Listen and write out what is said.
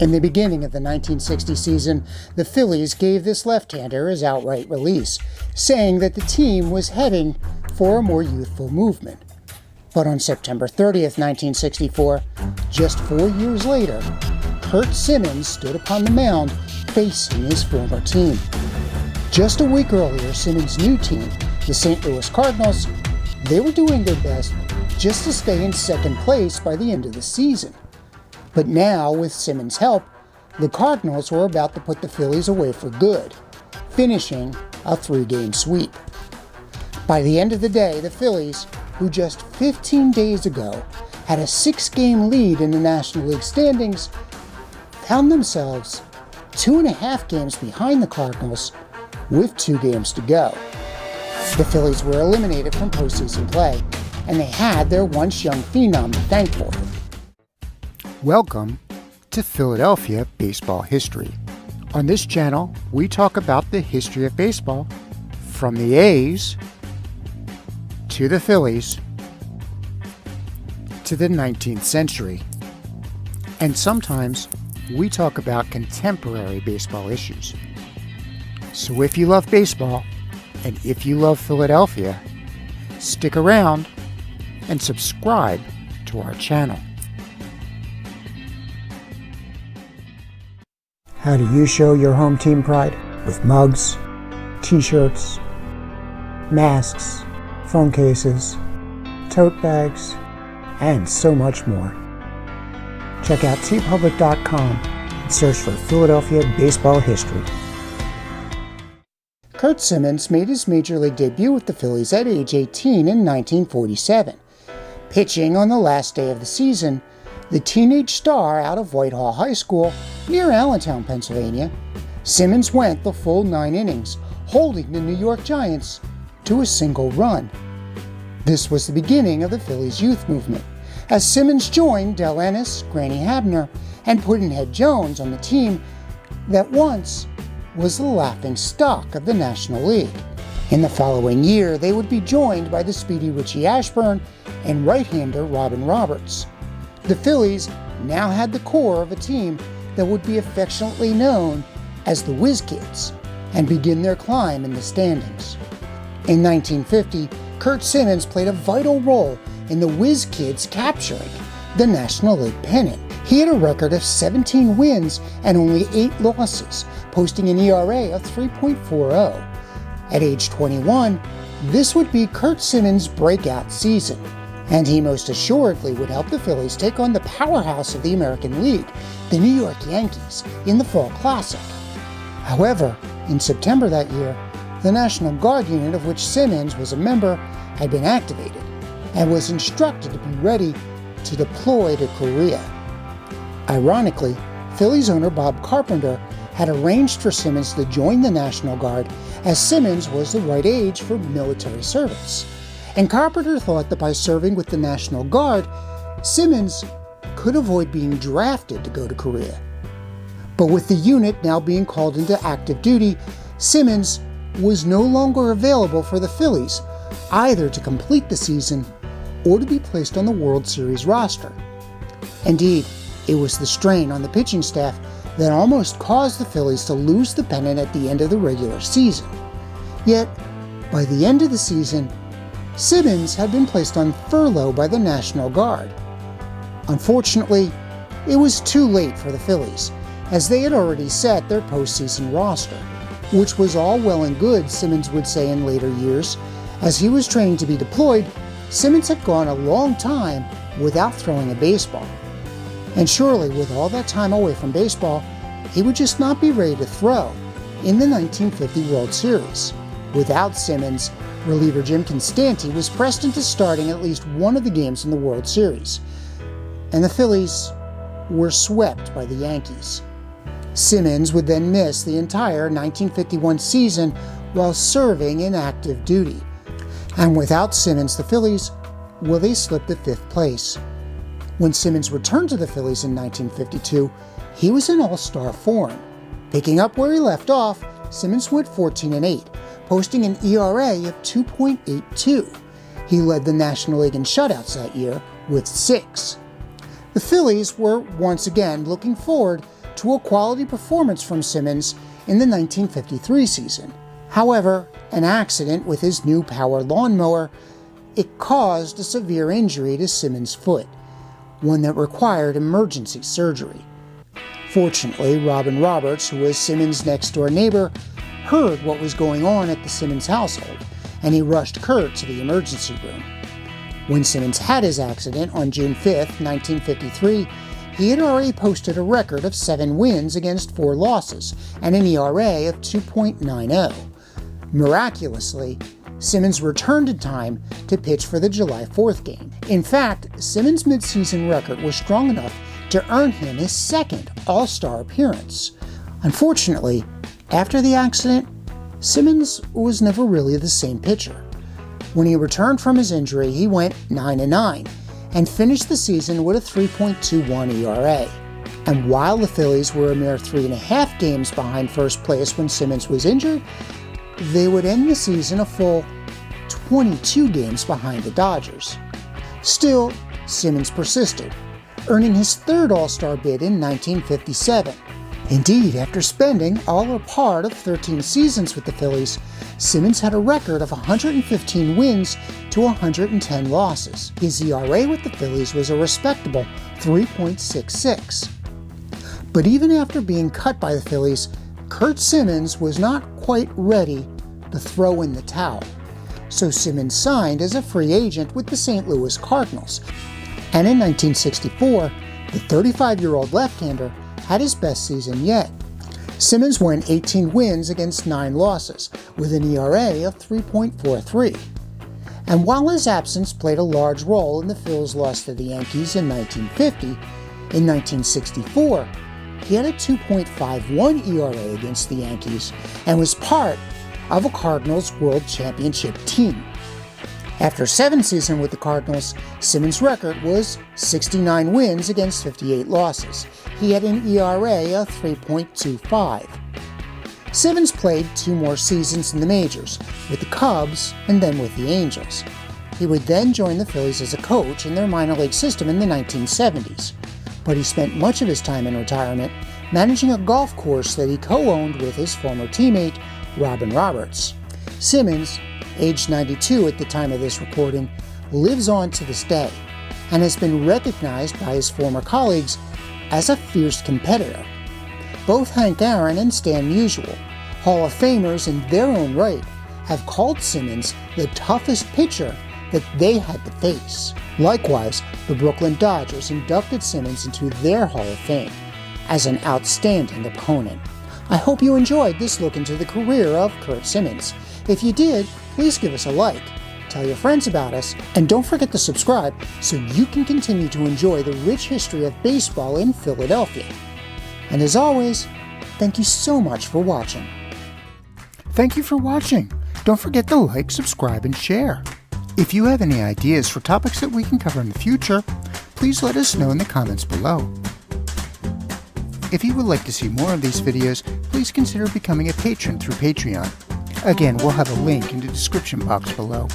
In the beginning of the 1960 season, the Phillies gave this left-hander his outright release, saying that the team was heading for a more youthful movement. But on September 30th, 1964, just 4 years later, Curt Simmons stood upon the mound facing his former team. Just a week earlier, Simmons' new team, the St. Louis Cardinals, they were doing their best just to stay in second place by the end of the season. But now, with Simmons' help, the Cardinals were about to put the Phillies away for good, finishing a 3-game sweep. By the end of the day, the Phillies, who just 15 days ago had a 6-game lead in the National League standings, found themselves 2.5 games behind the Cardinals with 2 games to go. The Phillies were eliminated from postseason play, and they had their once young phenom to thank for it. Welcome to Philadelphia Baseball History. On this channel, we talk about the history of baseball from the A's to the Phillies to the 19th century. And sometimes we talk about contemporary baseball issues. So if you love baseball and if you love Philadelphia, stick around and subscribe to our channel. How do you show your home team pride? With mugs, t-shirts, masks, phone cases, tote bags, and so much more. Check out tpublic.com and search for Philadelphia Baseball History. Curt Simmons made his major league debut with the Phillies at age 18 in 1947. Pitching on the last day of the season, the teenage star out of Whitehall High School near Allentown, Pennsylvania, Simmons went the full 9 innings, holding the New York Giants to a single run. This was the beginning of the Phillies youth movement, as Simmons joined Del Ennis, Granny Habner, and Pudd'nhead Jones on the team that once was the laughing stock of the National League. In the following year, they would be joined by the speedy Richie Ashburn and right-hander Robin Roberts. The Phillies now had the core of a team that would be affectionately known as the Whiz Kids and begin their climb in the standings. In 1950, Curt Simmons played a vital role in the Whiz Kids capturing the National League pennant. He had a record of 17 wins and only 8 losses, posting an ERA of 3.40. At age 21, this would be Curt Simmons' breakout season, and he most assuredly would help the Phillies take on the powerhouse of the American League, the New York Yankees, in the Fall Classic. However, in September that year, the National Guard unit of which Simmons was a member had been activated and was instructed to be ready to deploy to Korea. Ironically, Phillies owner Bob Carpenter had arranged for Simmons to join the National Guard, as Simmons was the right age for military service. And Carpenter thought that by serving with the National Guard, Simmons could avoid being drafted to go to Korea. But with the unit now being called into active duty, Simmons was no longer available for the Phillies, either to complete the season or to be placed on the World Series roster. Indeed, it was the strain on the pitching staff that almost caused the Phillies to lose the pennant at the end of the regular season. Yet, by the end of the season, Simmons had been placed on furlough by the National Guard. Unfortunately, it was too late for the Phillies, as they had already set their postseason roster, which was all well and good, Simmons would say in later years. As he was training to be deployed, Simmons had gone a long time without throwing a baseball. And surely, with all that time away from baseball, he would just not be ready to throw in the 1950 World Series. Without Simmons, reliever Jim Constanti was pressed into starting at least one of the games in the World Series, and the Phillies were swept by the Yankees. Simmons would then miss the entire 1951 season while serving in active duty. And without Simmons, the Phillies, well, they slipped to 5th place. When Simmons returned to the Phillies in 1952, he was in all-star form. Picking up where he left off, Simmons went 14-8, posting an ERA of 2.82. He led the National League in shutouts that year with 6. The Phillies were once again looking forward to a quality performance from Simmons in the 1953 season. However, an accident with his new power lawnmower, it caused a severe injury to Simmons' foot, one that required emergency surgery. Fortunately, Robin Roberts, who was Simmons' next-door neighbor, heard what was going on at the Simmons household, and he rushed Curt to the emergency room. When Simmons had his accident on June 5, 1953, he had already posted a record of 7 wins against 4 losses and an ERA of 2.90. Miraculously, Simmons returned in time to pitch for the July 4th game. In fact, Simmons' midseason record was strong enough to earn him his second All-Star appearance. Unfortunately, after the accident, Simmons was never really the same pitcher. When he returned from his injury, he went 9-9 and finished the season with a 3.21 ERA. And while the Phillies were a mere 3.5 games behind first place when Simmons was injured, they would end the season a full 22 games behind the Dodgers. Still, Simmons persisted, earning his third All-Star bid in 1957. Indeed, after spending all or part of 13 seasons with the Phillies, Simmons had a record of 115 wins to 110 losses. His ERA with the Phillies was a respectable 3.66. But even after being cut by the Phillies, Curt Simmons was not quite ready to throw in the towel. So Simmons signed as a free agent with the St. Louis Cardinals. And in 1964, the 35-year-old left-hander had his best season yet. Simmons went 18 wins against 9 losses, with an ERA of 3.43. And while his absence played a large role in the Phillies' loss to the Yankees in 1950, in 1964, he had a 2.51 ERA against the Yankees and was part of a Cardinals World Championship team. After 7 seasons with the Cardinals, Simmons' record was 69 wins against 58 losses. He had an ERA of 3.25. Simmons played 2 more seasons in the majors, with the Cubs and then with the Angels. He would then join the Phillies as a coach in their minor league system in the 1970s, but he spent much of his time in retirement managing a golf course that he co-owned with his former teammate, Robin Roberts. Simmons, aged 92 at the time of this recording, lives on to this day and has been recognized by his former colleagues as a fierce competitor. Both Hank Aaron and Stan Musial, Hall of Famers in their own right, have called Simmons the toughest pitcher that they had to face. Likewise, the Brooklyn Dodgers inducted Simmons into their Hall of Fame as an outstanding opponent. I hope you enjoyed this look into the career of Curt Simmons. If you did, please give us a like, tell your friends about us, and don't forget to subscribe so you can continue to enjoy the rich history of baseball in Philadelphia. And as always, thank you so much for watching. Thank you for watching. Don't forget to like, subscribe, and share. If you have any ideas for topics that we can cover in the future, please let us know in the comments below. If you would like to see more of these videos, please consider becoming a patron through Patreon. Again, we'll have a link in the description box below.